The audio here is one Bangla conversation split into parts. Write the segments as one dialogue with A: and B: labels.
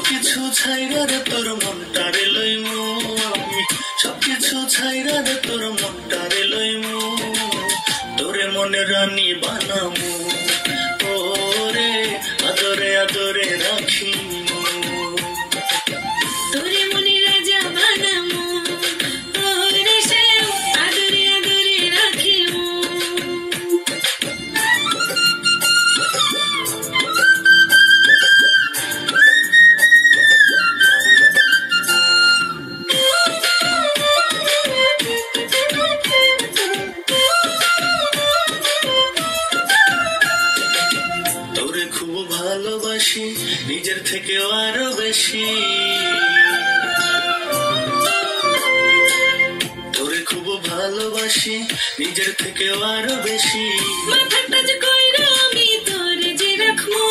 A: সবকিছু ছাইরা রে তোর মনটারে লইমু আমি, সবকিছু ছাইরা রে তোর মনটারে লইমু, তোরে মনে রানী বানামু, ওরে আদরে আদরে রাখিমু।
B: তোরে মনে রাজা বানামু, ওরে শ্যাম আদরে আদরে রাখিমু।
A: তোরে খুব ভালোবাসি নিজের থেকেও আরো বেশি, তোরে খুব ভালোবাসি নিজের থেকেও আরো বেশি।
B: মাথাটা যে কইরা আমি তোরে যে রাখমু,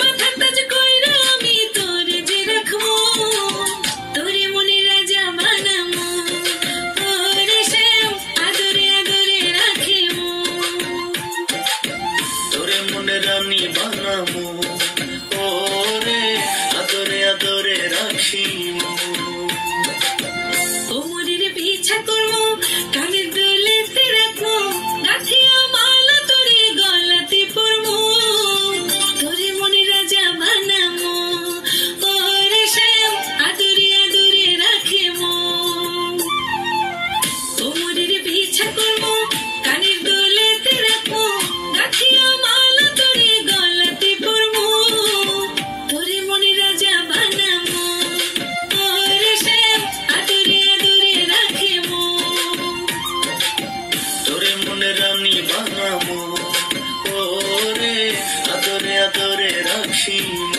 B: মাথাটা যে কইরা আমি তোরে যে রাখমু, তোরে মনে রাজা বানামু, ওরে শ্যাম আদরে আদরে রাখিমু।
A: তোরে মনে রানী বানামু, ওরে আদরে আদরে রাখিমু।
B: কোমরের পিছা করমু, কানের দুলেতে রাখমু, গাথিয়া মালা তোরে গলাতে পরমু, তোরে মনে রাজা বানামু, ওরে শ্যাম আদরে আদরে রাখিমু। কোমরের পিছা করমু, কানের দুলেতে রাখমু, গাথিয়া মালা তোরে গলাতে পরমু, তোরে মনে রাজা বানামু, ওরে শ্যাম আদরে আদরে রাখিমু।
A: তোরে মনে রানী বানামু, ওরে আদরে আদরে রাখিমু।